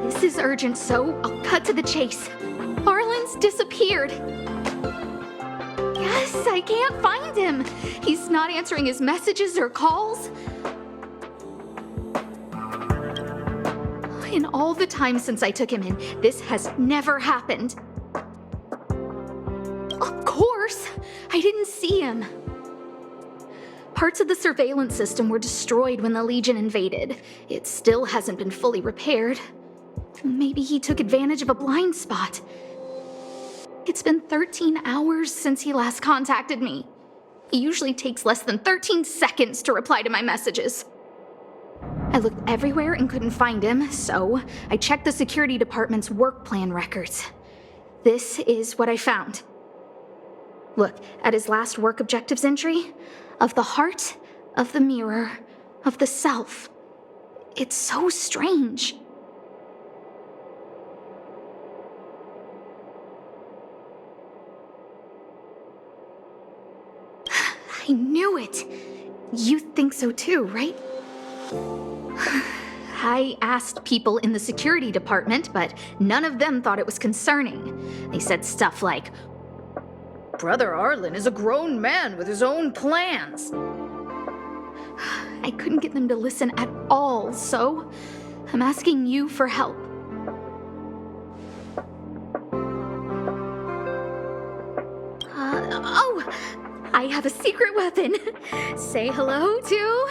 This is urgent, so I'll cut to the chase. Arlan's disappeared. Yes, I can't find him. He's not answering his messages or calls. In all the time since I took him in, this has never happened. Of course, I didn't see him. Parts of the surveillance system were destroyed when the Legion invaded. It still hasn't been fully repaired. Maybe he took advantage of a blind spot. It's been 13 hours since he last contacted me. He usually takes less than 13 seconds to reply to my messages. I looked everywhere and couldn't find him, so I checked the security department's work plan records. This is what I found. Look at his last work objectives entry. Of the heart, of the mirror, of the self. It's so strange. I knew it. You think so too, right? I asked people in the security department, but none of them thought it was concerning. They said stuff like, "Brother Arlan is a grown man with his own plans." I couldn't get them to listen at all, so I'm asking you for help. I have a secret weapon. Say hello to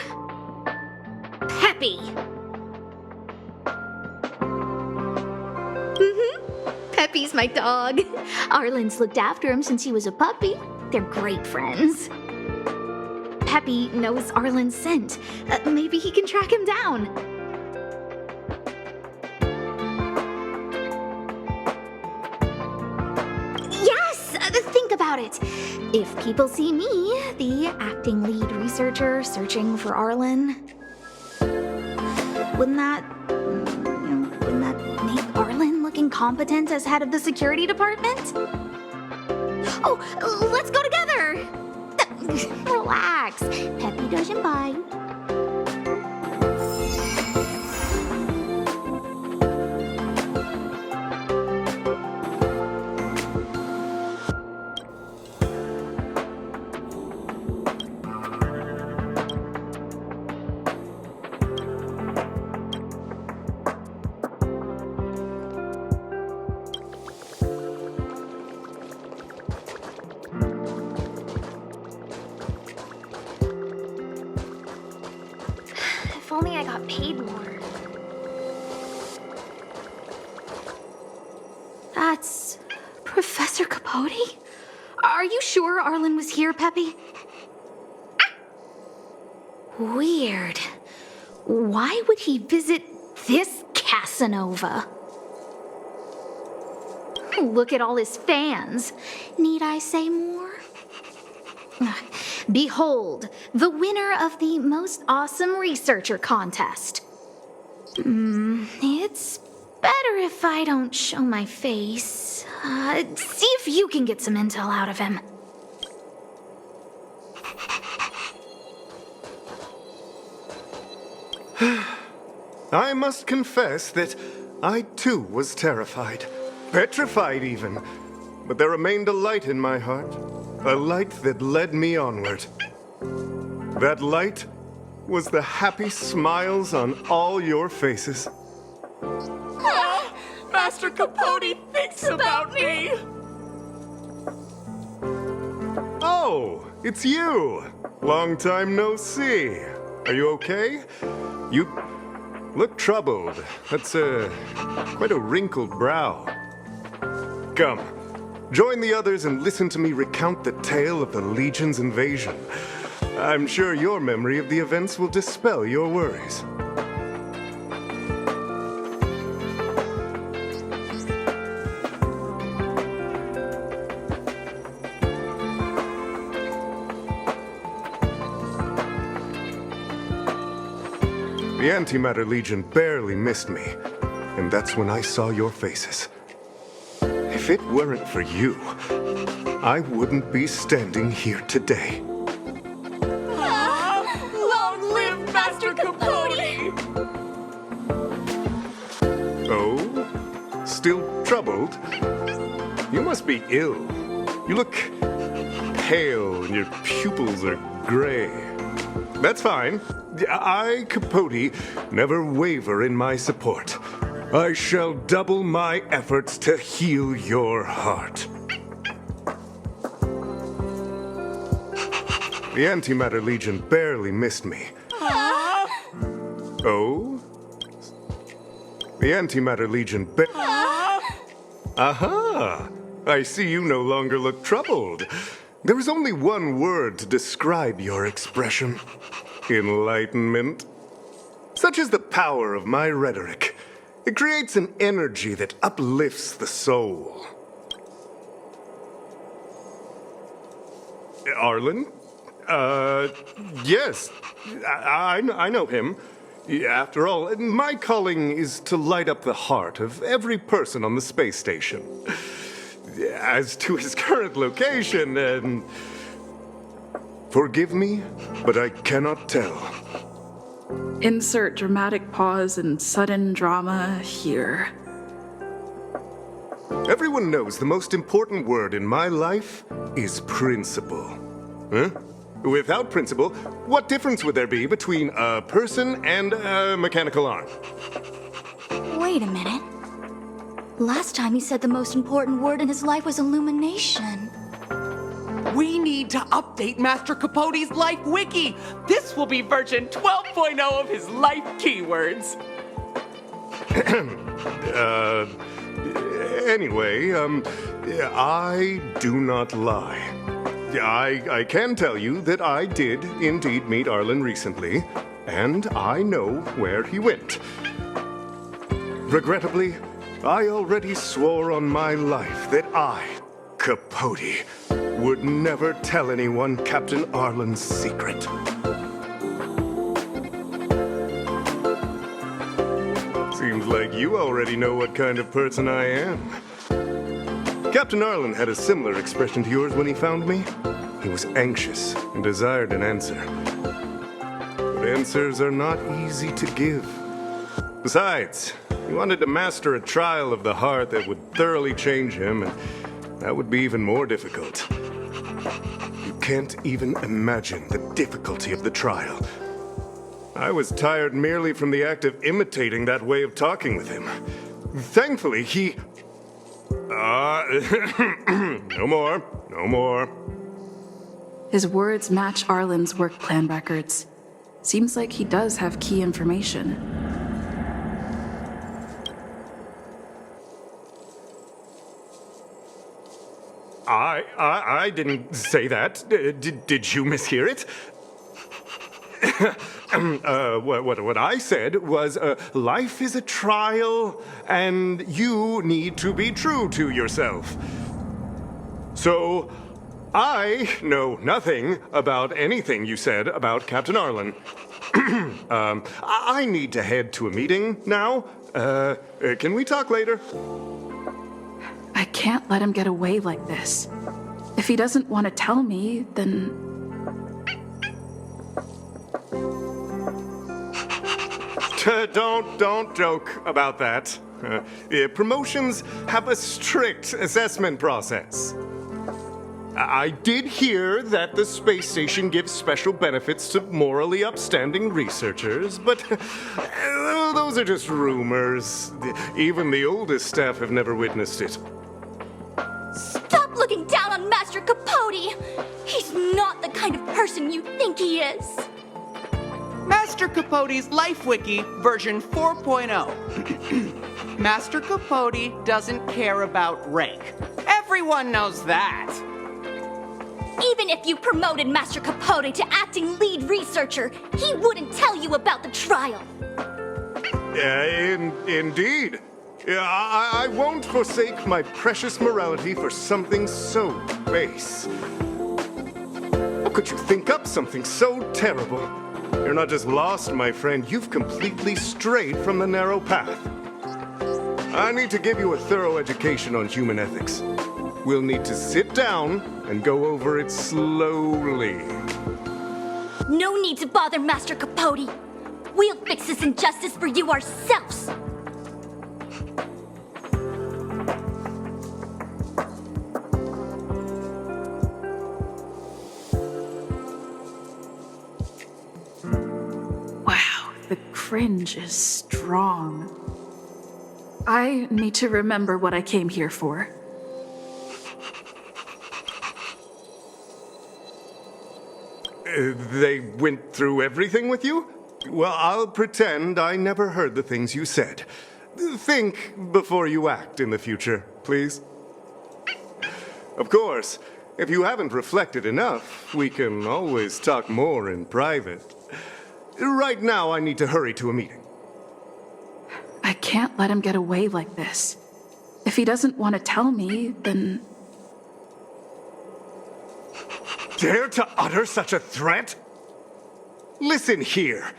Peppy. Peppy's my dog. Arlan's looked after him since he was a puppy. They're great friends. Peppy knows Arlan's scent. Maybe he can track him down. Yes! Think about it. If people see me, the acting lead researcher searching for Arlan, wouldn't that make Arlan look incompetent as head of the security department? Oh, let's go together! Relax. Peppy doesn't bite. If only I got paid more. That's Professor Capote? Are you sure Arlan was here, Peppy? Weird. Why would he visit this Casanova? Look at all his fans. Need I say more? Behold, the winner of the Most Awesome Researcher contest. It's better if I don't show my face. See if you can get some intel out of him. I must confess that I too was terrified. Petrified even. But there remained a light in my heart. A light that led me onward. That light was the happy smiles on all your faces. Master Capote thinks about me! Oh, it's you! Long time no see. Are you okay? You look troubled. That's quite a wrinkled brow. Come, join the others and listen to me recount the tale of the Legion's invasion. I'm sure your memory of the events will dispel your worries. The Antimatter Legion barely missed me, and that's when I saw your faces. If it weren't for you, I wouldn't be standing here today. Long live Master Capote! Oh? Still troubled? You must be ill. You look pale and your pupils are gray. That's fine. I, Capote, never waver in my support. I shall double my efforts to heal your heart. The Antimatter Legion barely missed me. Oh? The Antimatter Legion Aha! I see you no longer look troubled. There is only one word to describe your expression. Enlightenment. Such is the power of my rhetoric. It creates an energy that uplifts the soul. Arlan? Yes. I know him. After all, my calling is to light up the heart of every person on the space station. As to his current location, forgive me, but I cannot tell. Insert dramatic pause and sudden drama here. Everyone knows the most important word in my life is principle. Huh? Without principle, what difference would there be between a person and a mechanical arm? Wait a minute. Last time he said the most important word in his life was illumination. We need to update Master Capote's Life Wiki. This will be version 12.0 of his life keywords. Anyway, I do not lie. I can tell you that I did indeed meet Arlan recently, and I know where he went. Regrettably, I already swore on my life that I, Capote, would never tell anyone Captain Arlan's secret. Seems like you already know what kind of person I am. Captain Arlan had a similar expression to yours when he found me. He was anxious and desired an answer. But answers are not easy to give. Besides, he wanted to master a trial of the heart that would thoroughly change him, and that would be even more difficult. You can't even imagine the difficulty of the trial. I was tired merely from the act of imitating that way of talking with him. Thankfully, he... no more. His words match Arlan's work plan records. Seems like he does have key information. I didn't say that. Did you mishear it? What I said was, life is a trial, and you need to be true to yourself. So, I know nothing about anything you said about Captain Arlan. I need to head to a meeting now. Can we talk later? I can't let him get away like this. If he doesn't want to tell me, then... Don't joke about that. Promotions have a strict assessment process. I did hear that the space station gives special benefits to morally upstanding researchers, but those are just rumors. Even the oldest staff have never witnessed it. Stop looking down on Master Capote! He's not the kind of person you think he is. Master Capote's Life Wiki version 4.0. Master Capote doesn't care about rank. Everyone knows that. Even if you promoted Master Capote to acting lead researcher, he wouldn't tell you about the trial. Indeed. I won't forsake my precious morality for something so base. How could you think up something so terrible? You're not just lost, my friend, you've completely strayed from the narrow path. I need to give you a thorough education on human ethics. We'll need to sit down and go over it slowly. No need to bother Master Capote. We'll fix this injustice for you ourselves. Wow, the cringe is strong. I need to remember what I came here for. They went through everything with you? Well, I'll pretend I never heard the things you said. Think before you act in the future, please. Of course, if you haven't reflected enough, we can always talk more in private. Right now, I need to hurry to a meeting. I can't let him get away like this. If he doesn't want to tell me, then... Dare to utter such a threat? Listen here.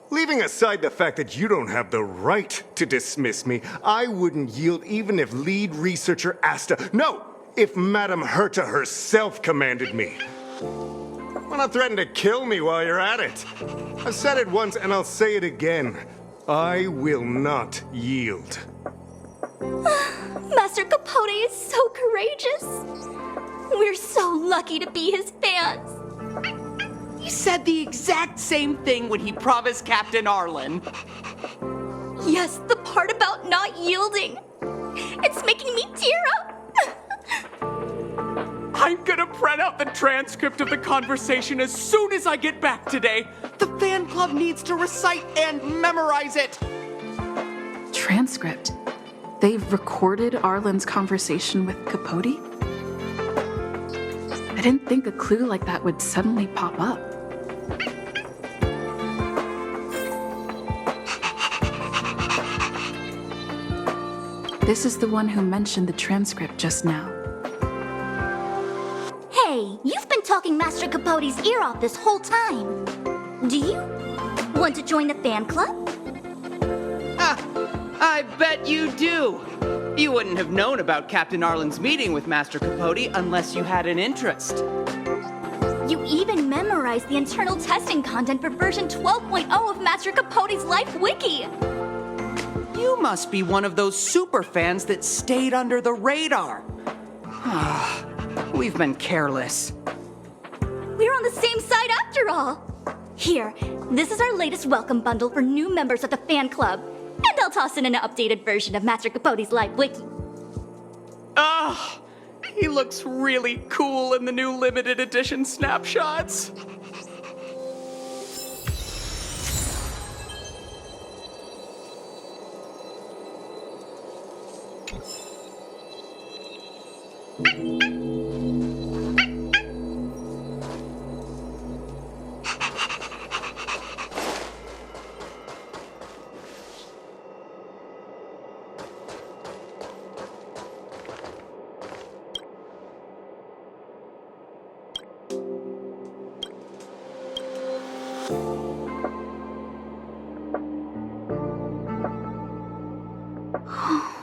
Leaving aside the fact that you don't have the right to dismiss me, I wouldn't yield even if lead researcher Asta... No! If Madame Herta herself commanded me. Why not threaten to kill me while you're at it? I've said it once and I'll say it again. I will not yield. Master Capote is so courageous. We're so lucky to be his fans. He said the exact same thing when he promised Captain Arlan. Yes, the part about not yielding. It's making me tear up. I'm gonna print out the transcript of the conversation as soon as I get back today. The fan club needs to recite and memorize it. Transcript? They've recorded Arlan's conversation with Capote? I didn't think a clue like that would suddenly pop up. This is the one who mentioned the transcript just now. Hey, you've been talking Master Capote's ear off this whole time. Do you want to join the fan club? I bet you do. You wouldn't have known about Captain Arlan's meeting with Master Capote unless you had an interest. You even memorized the internal testing content for version 12.0 of Master Capote's Life Wiki. You must be one of those super fans that stayed under the radar. We've been careless. We're on the same side after all. Here, this is our latest welcome bundle for new members of the fan club. And I'll toss in an updated version of Master Capote's Life Wiki. He looks really cool in the new limited edition snapshots.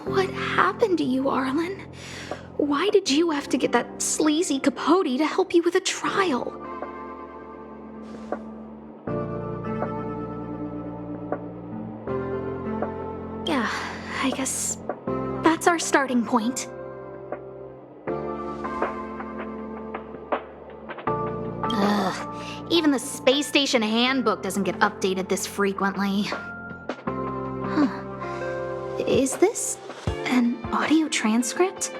What happened to you, Arlan? Why did you have to get that sleazy Capote to help you with a trial? Yeah, I guess that's our starting point. Ugh, even the space station handbook doesn't get updated this frequently. Huh. Is this an audio transcript?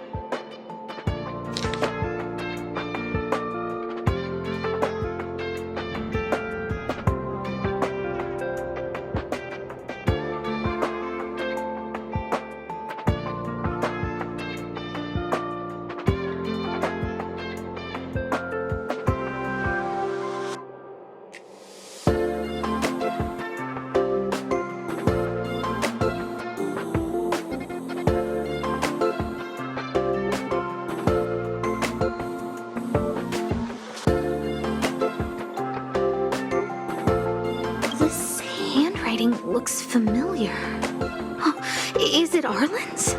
handwriting looks familiar. Is it Arlan's?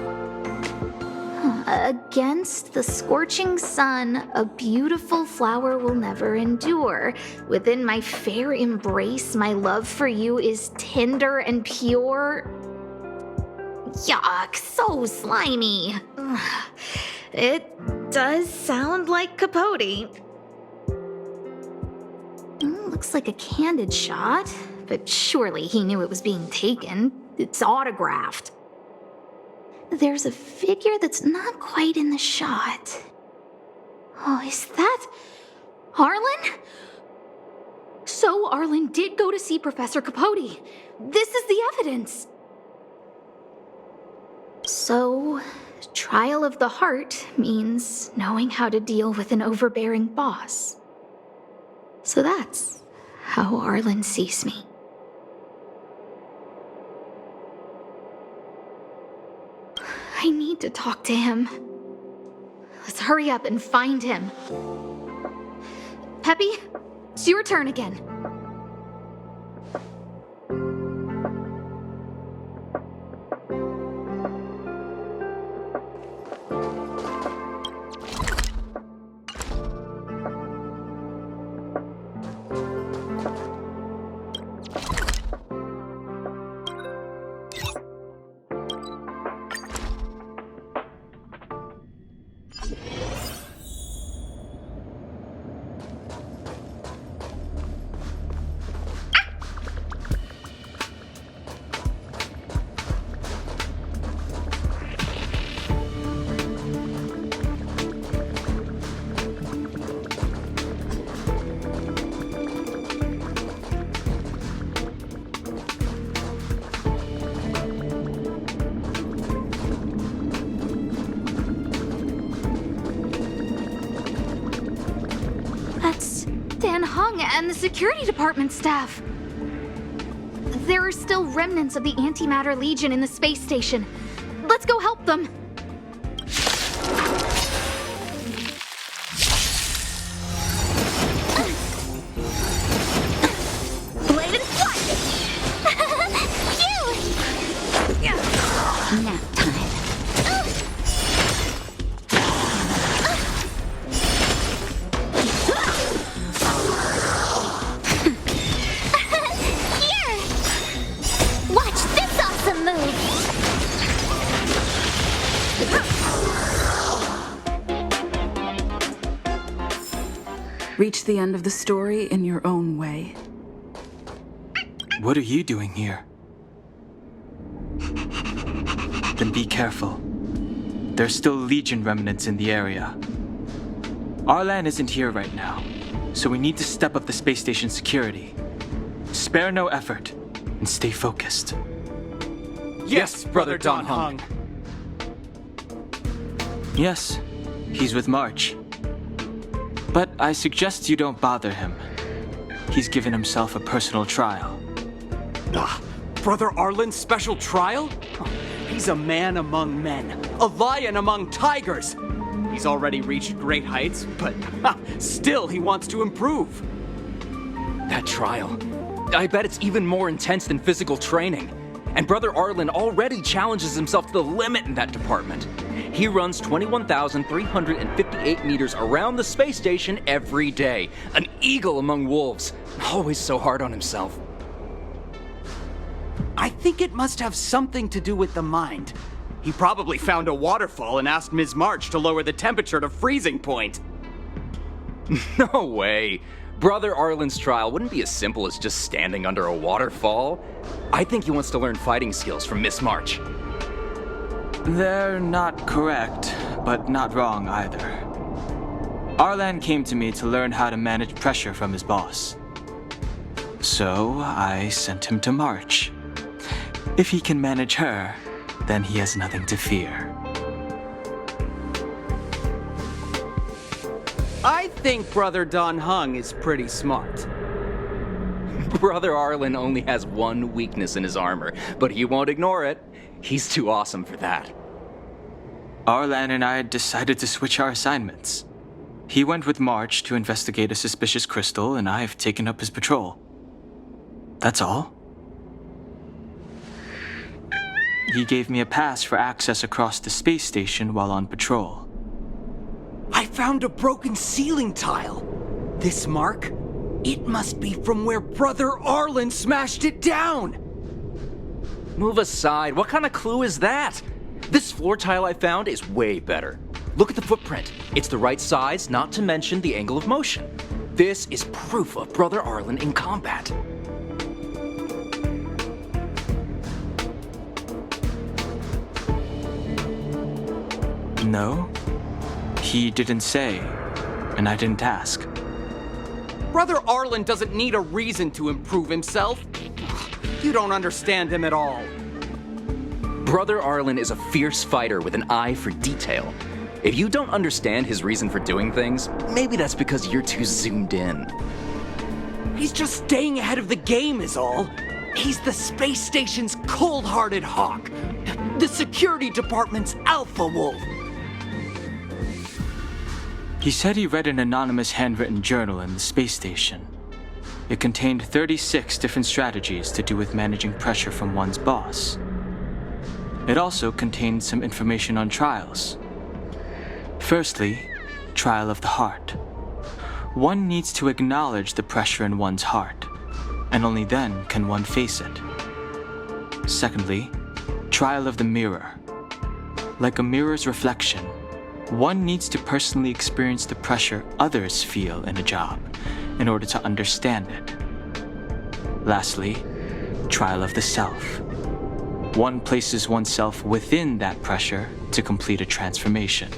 Against the scorching sun, a beautiful flower will never endure. Within my fair embrace, my love for you is tender and pure. Yuck, so slimy. It does sound like Capote. Looks like a candid shot, but surely he knew it was being taken. It's autographed. There's a figure that's not quite in the shot. Oh, is that Arlan? So Arlan did go to see Professor Capote. This is the evidence. So, trial of the heart means knowing how to deal with an overbearing boss. So that's how Arlan sees me. I need to talk to him. Let's hurry up and find him. Peppy, it's your turn again. And the security department staff. There are still remnants of the Antimatter Legion in the space station. Let's go help them. Blade and flight! Phew! Nap time. Reach the end of the story in your own way. What are you doing here? Then be careful. There's still Legion remnants in the area. Arlan isn't here right now, so we need to step up the space station security. Spare no effort, and stay focused. Yes, Brother Don Hung. Yes, he's with March. But I suggest you don't bother him. He's given himself a personal trial. Brother Arlan's special trial? He's a man among men, a lion among tigers. He's already reached great heights, but still he wants to improve. That trial, I bet it's even more intense than physical training. And Brother Arlan already challenges himself to the limit in that department. He runs 21,358 meters around the space station every day. An eagle among wolves. Always so hard on himself. I think it must have something to do with the mind. He probably found a waterfall and asked Ms. March to lower the temperature to freezing point. No way. Brother Arlan's trial wouldn't be as simple as just standing under a waterfall. I think he wants to learn fighting skills from Miss March. They're not correct, but not wrong either. Arlan came to me to learn how to manage pressure from his boss. So I sent him to March. If he can manage her, then he has nothing to fear. I think Brother Don Hung is pretty smart. Brother Arlan only has one weakness in his armor, but he won't ignore it. He's too awesome for that. Arlan and I decided to switch our assignments. He went with March to investigate a suspicious crystal, and I've taken up his patrol. That's all. he gave me a pass for access across the space station while on patrol. I found a broken ceiling tile. This mark? It must be from where Brother Arlan smashed it down. Move aside. What kind of clue is that? This floor tile I found is way better. Look at the footprint. It's the right size, not to mention the angle of motion. This is proof of Brother Arlan in combat. No, he didn't say, and I didn't ask. Brother Arlan doesn't need a reason to improve himself. You don't understand him at all. Brother Arlan is a fierce fighter with an eye for detail. If you don't understand his reason for doing things, maybe that's because you're too zoomed in. He's just staying ahead of the game is all. He's the space station's cold-hearted hawk. The security department's alpha wolf. He said he read an anonymous handwritten journal in the space station. It contained 36 different strategies to do with managing pressure from one's boss. It also contained some information on trials. Firstly, trial of the heart. One needs to acknowledge the pressure in one's heart, and only then can one face it. Secondly, trial of the mirror. Like a mirror's reflection, one needs to personally experience the pressure others feel in a job in order to understand it. Lastly, trial of the self. One places oneself within that pressure to complete a transformation.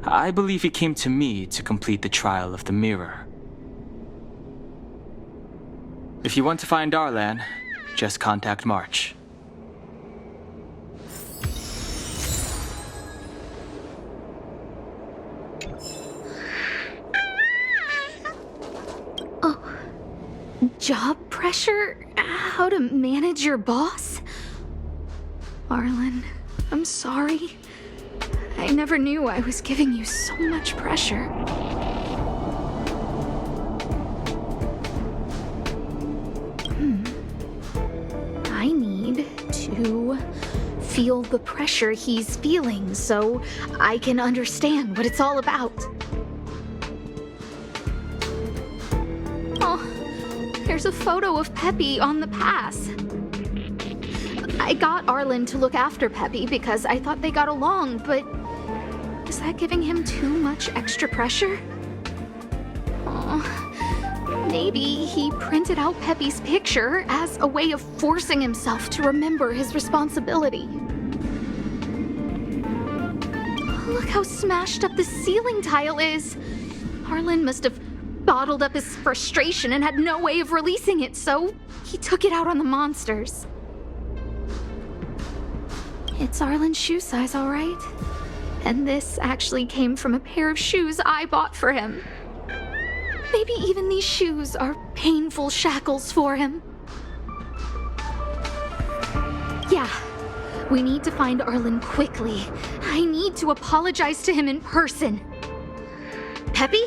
I believe he came to me to complete the trial of the mirror. If you want to find Arlan, just contact March. Job pressure? How to manage your boss? Arlan, I'm sorry. I never knew I was giving you so much pressure. I need to feel the pressure he's feeling so I can understand what it's all about. Oh, there's a photo of Peppy on the pass. I got Arlan to look after Peppy because I thought they got along, but is that giving him too much extra pressure? Oh, maybe he printed out Peppy's picture as a way of forcing himself to remember his responsibility. Look how smashed up the ceiling tile is. Arlan must have bottled up his frustration and had no way of releasing it, so he took it out on the monsters. It's Arlan's shoe size, all right? And this actually came from a pair of shoes I bought for him. Maybe even these shoes are painful shackles for him. Yeah, we need to find Arlan quickly. I need to apologize to him in person. Peppy,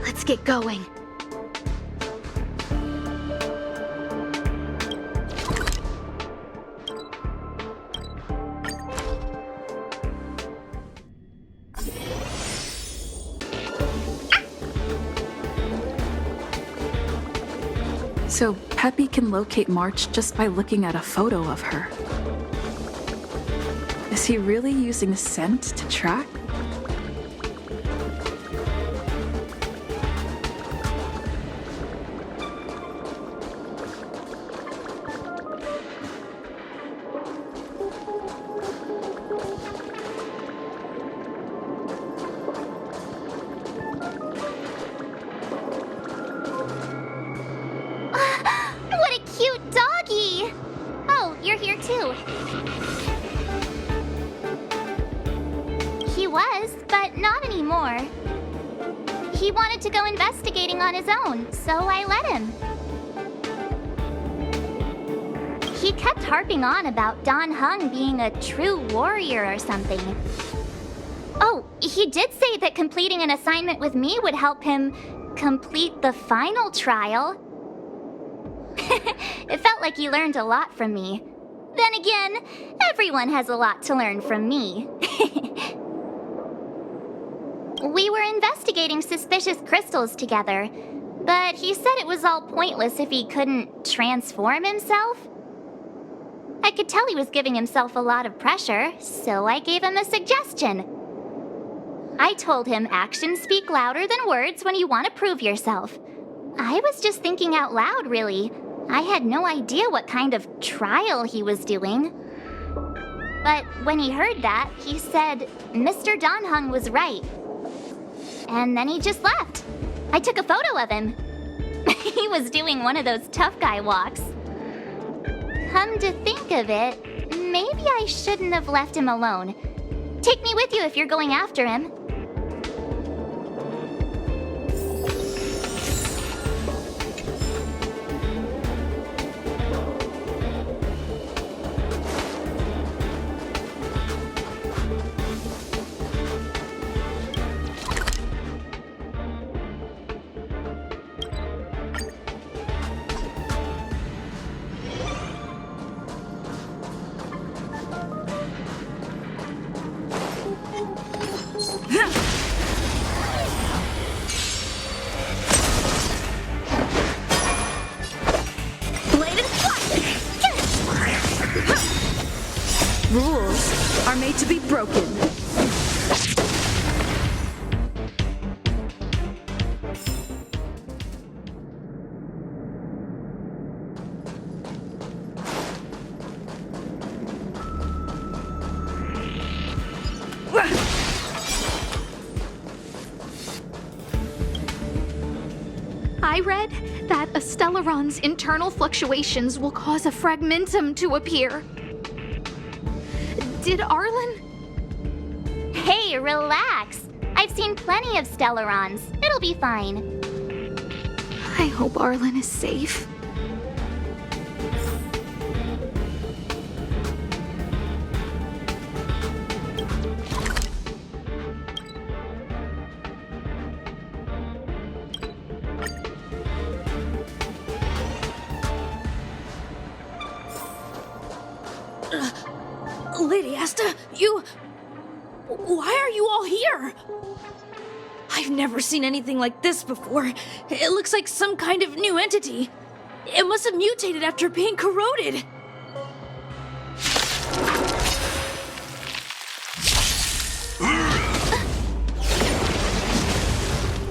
let's get going. So Peppy can locate March just by looking at a photo of her. Is he really using scent to track? What a cute doggy! Oh, you're here too. He was, but not anymore. He wanted to go investigating on his own, so I let him. He kept harping on about Don Hung being a true warrior or something. Oh, he did say that completing an assignment with me would help him complete the final trial. It felt like he learned a lot from me. Then again, everyone has a lot to learn from me. We were investigating suspicious crystals together, but he said it was all pointless if he couldn't transform himself. I could tell he was giving himself a lot of pressure, so I gave him a suggestion. I told him actions speak louder than words when you want to prove yourself. I was just thinking out loud, really. I had no idea what kind of trial he was doing. But when he heard that, he said Mr. Donhung was right. And then he just left. I took a photo of him. He was doing one of those tough guy walks. Come to think of it, maybe I shouldn't have left him alone. Take me with you if you're going after him. Rules are made to be broken. I read that a Stellaron's internal fluctuations will cause a fragmentum to appear. Did Arlan? Hey, relax. I've seen plenty of Stellarons. It'll be fine. I hope Arlan is safe. Lady Asta, you... Why are you all here? I've never seen anything like this before. It looks like some kind of new entity. It must have mutated after being corroded.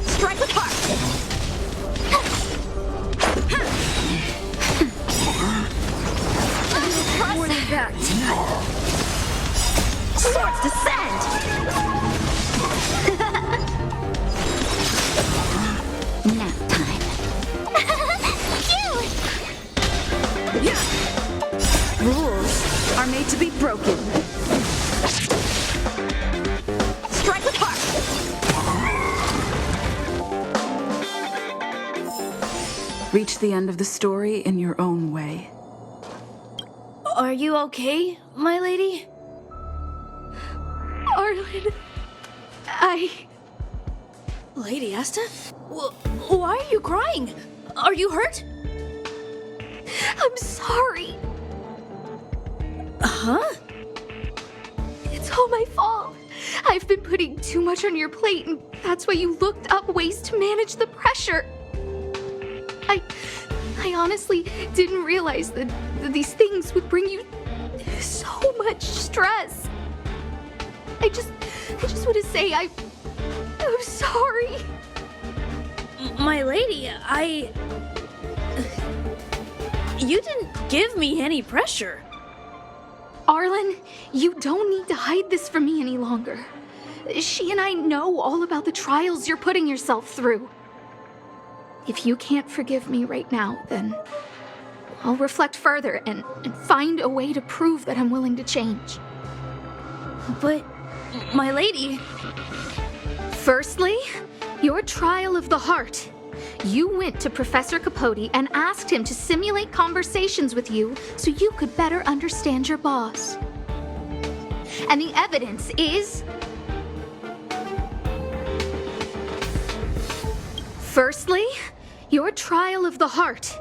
Strike apart! More than that. Swords descend! Nap time. Rules are made to be broken. Strike apart! Reach the end of the story in your own way. Are you okay, my lady? Arlan, Lady Asta? Why are you crying? Are you hurt? I'm sorry. Huh? It's all my fault. I've been putting too much on your plate, and that's why you looked up ways to manage the pressure. I honestly didn't realize that these things would bring you so much stress. I just want to say I'm sorry. My lady, You didn't give me any pressure. Arlan, you don't need to hide this from me any longer. She and I know all about the trials you're putting yourself through. If you can't forgive me right now, then I'll reflect further and find a way to prove that I'm willing to change. But, my lady... Firstly, your trial of the heart. You went to Professor Capote and asked him to simulate conversations with you so you could better understand your boss. And the evidence is... Firstly, your trial of the heart.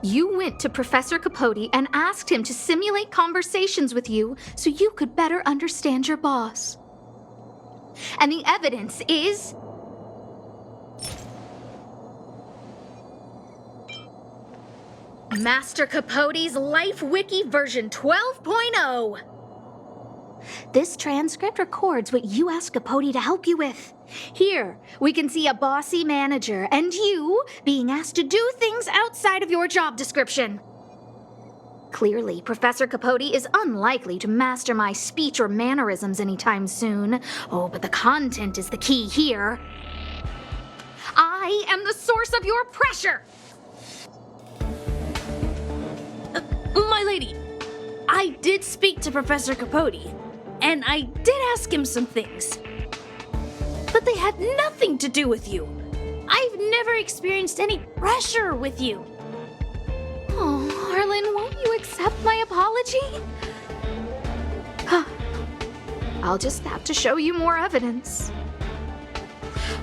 You went to Professor Capote and asked him to simulate conversations with you so you could better understand your boss. And the evidence is... Master Capote's Life Wiki version 12.0. This transcript records what you asked Capote to help you with. Here, we can see a bossy manager and you being asked to do things outside of your job description. Clearly, Professor Capote is unlikely to master my speech or mannerisms anytime soon. Oh, but the content is the key here. I am the source of your pressure! My lady, I did speak to Professor Capote, and I did ask him some things. But they had nothing to do with you. I've never experienced any pressure with you. Oh, Arlan, won't you accept my apology? Huh. I'll just have to show you more evidence.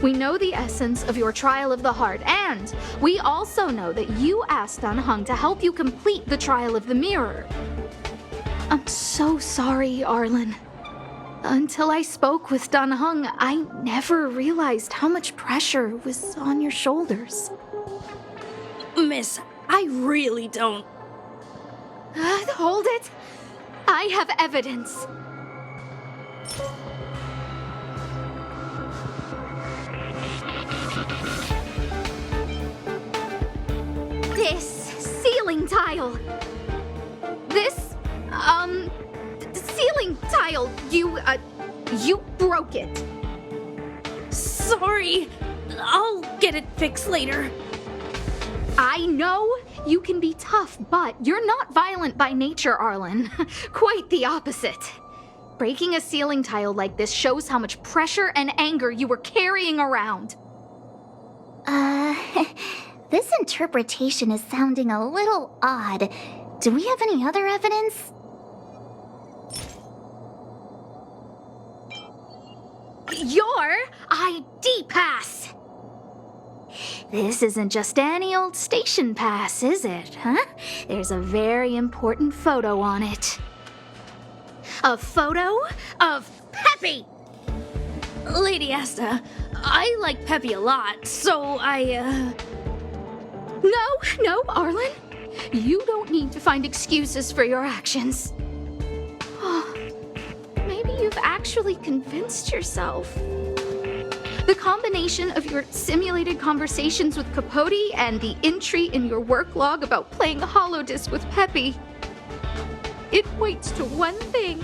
We know the essence of your trial of the heart, and we also know that you asked Dan Heng to help you complete the trial of the mirror. I'm so sorry, Arlan. Until I spoke with Dan Heng, I never realized how much pressure was on your shoulders. Miss, I really don't. Hold it. I have evidence. This ceiling tile. This, ceiling tile. You broke it. Sorry. I'll get it fixed later. I know you can be tough, but you're not violent by nature, Arlan. Quite the opposite. Breaking a ceiling tile like this shows how much pressure and anger you were carrying around. This interpretation is sounding a little odd. Do we have any other evidence? Your ID pass! This isn't just any old station pass, is it, huh? There's a very important photo on it. A photo of Peppy! Lady Asta, I like Peppy a lot, so No, Arlan. You don't need to find excuses for your actions. Maybe you've actually convinced yourself. The combination of your simulated conversations with Capote and the entry in your work log about playing holodisc with Peppy, it points to one thing.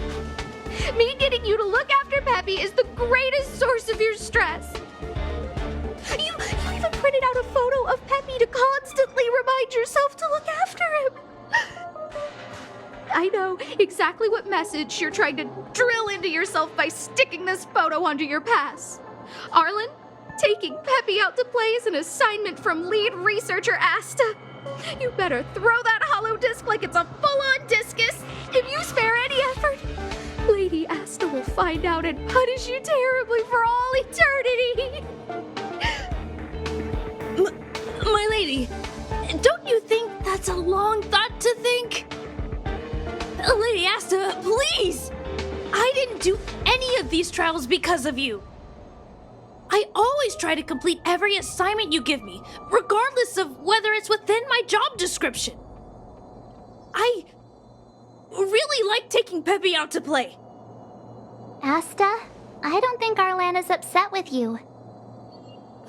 Me getting you to look after Peppy is the greatest source of your stress. You even printed out a photo of Peppy to constantly remind yourself to look after him. I know exactly what message you're trying to drill into yourself by sticking this photo onto your pass. Arlan, taking Peppy out to play is an assignment from lead researcher Asta. You better throw that holodisc like it's a full-on discus. If you spare any effort, Lady Asta will find out and punish you terribly for all eternity. My lady, don't you think that's a long thought to think? Lady Asta, please! I didn't do any of these trials because of you. I always try to complete every assignment you give me, regardless of whether it's within my job description. I really like taking Peppy out to play. Asta, I don't think Arlan is upset with you.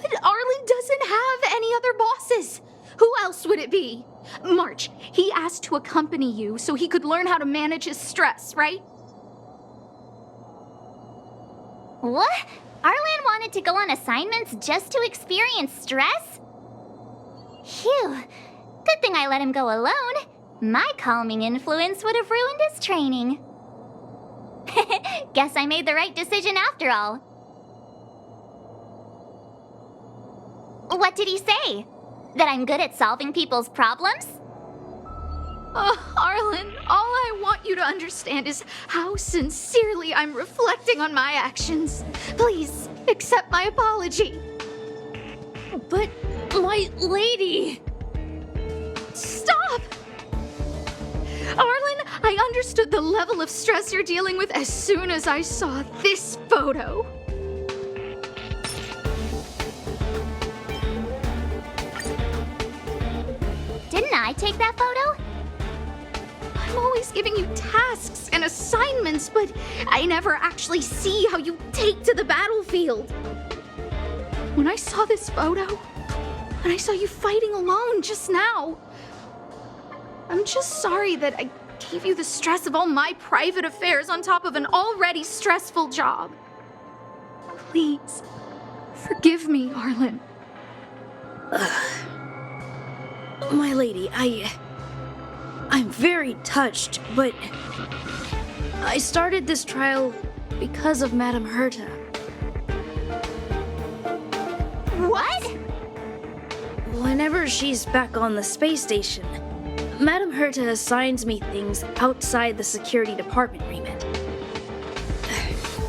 But Arlan doesn't have any other bosses. Who else would it be? March, he asked to accompany you so he could learn how to manage his stress, right? What? Arlan wanted to go on assignments just to experience stress? Phew. Good thing I let him go alone. My calming influence would have ruined his training. Guess I made the right decision after all. What did he say? That I'm good at solving people's problems? Oh, Arlan, all I want you to understand is how sincerely I'm reflecting on my actions. Please, accept my apology. But, my lady... Stop understood the level of stress you're dealing with as soon as I saw this photo. Didn't I take that photo? I'm always giving you tasks and assignments, but I never actually see how you take to the battlefield. When I saw this photo, and I saw you fighting alone just now, I'm just sorry that I gave you the stress of all my private affairs on top of an already stressful job. Please, forgive me, Arlan. My lady, I'm very touched, but I started this trial because of Madame Herta. What? Whenever she's back on the space station, Madame Herta assigns me things outside the security department remit.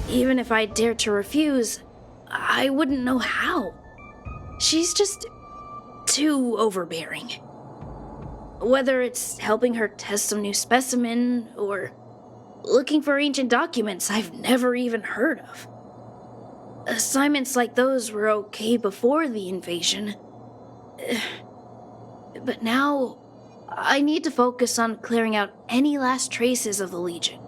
Even if I dared to refuse, I wouldn't know how. She's just too overbearing. Whether it's helping her test some new specimen or looking for ancient documents I've never even heard of. Assignments like those were okay before the invasion. But now, I need to focus on clearing out any last traces of the Legion.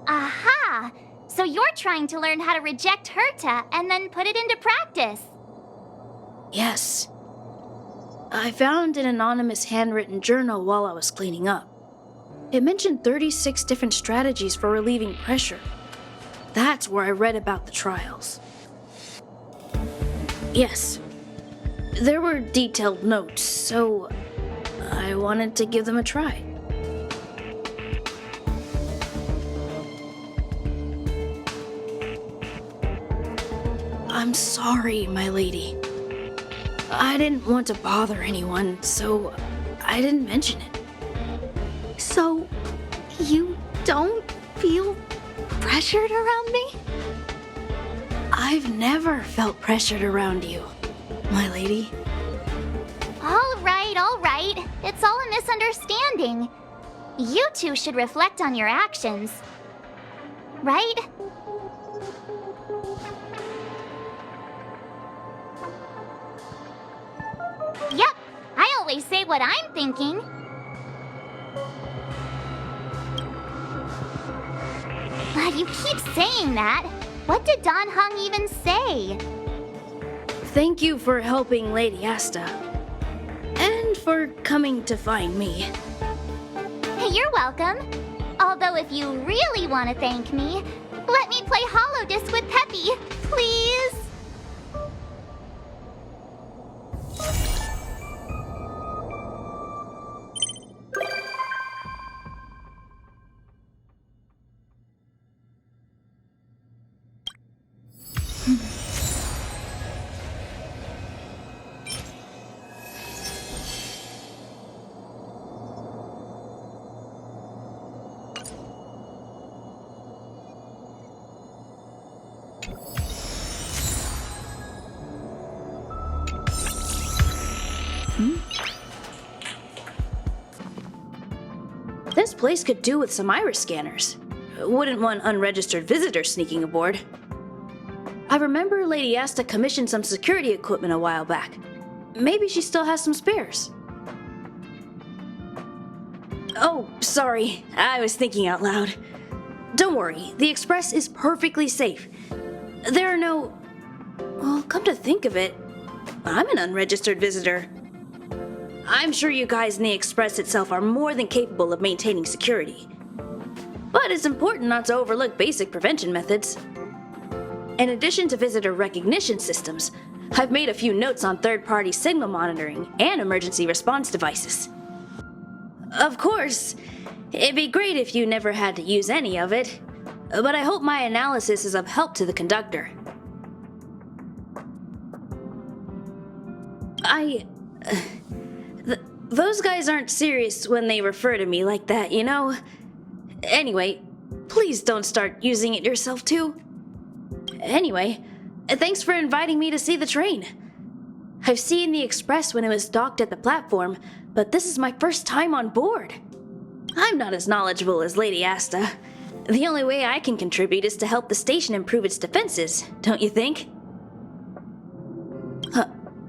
Aha! So you're trying to learn how to reject Herta and then put it into practice. Yes. I found an anonymous handwritten journal while I was cleaning up. It mentioned 36 different strategies for relieving pressure. That's where I read about the trials. Yes. There were detailed notes, so I wanted to give them a try. I'm sorry, my lady. I didn't want to bother anyone, so I didn't mention it. So, you don't feel pressured around me? I've never felt pressured around you, my lady. All right. It's all a misunderstanding. You two should reflect on your actions. Right? Yep, I always say what I'm thinking. But you keep saying that. What did Don Hung even say? Thank you for helping Lady Asta. And for coming to find me. You're welcome. Although if you really want to thank me, let me play Hollow Disc with Peppy, please. This place could do with some iris scanners. Wouldn't want unregistered visitors sneaking aboard. I remember Lady Asta commissioned some security equipment a while back. Maybe she still has some spares. Oh, sorry. I was thinking out loud. Don't worry, the Express is perfectly safe. There are no... Well, come to think of it, I'm an unregistered visitor. I'm sure you guys in the Express itself are more than capable of maintaining security. But it's important not to overlook basic prevention methods. In addition to visitor recognition systems, I've made a few notes on third-party signal monitoring and emergency response devices. Of course, it'd be great if you never had to use any of it, but I hope my analysis is of help to the conductor. Those guys aren't serious when they refer to me like that, you know? Anyway, please don't start using it yourself too. Anyway, thanks for inviting me to see the train. I've seen the Express when it was docked at the platform, but this is my first time on board. I'm not as knowledgeable as Lady Asta. The only way I can contribute is to help the station improve its defenses, don't you think?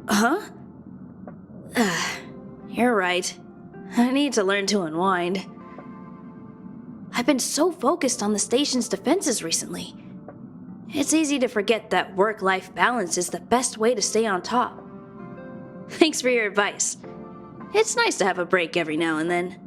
Huh? You're right. I need to learn to unwind. I've been so focused on the station's defenses recently. It's easy to forget that work-life balance is the best way to stay on top. Thanks for your advice. It's nice to have a break every now and then.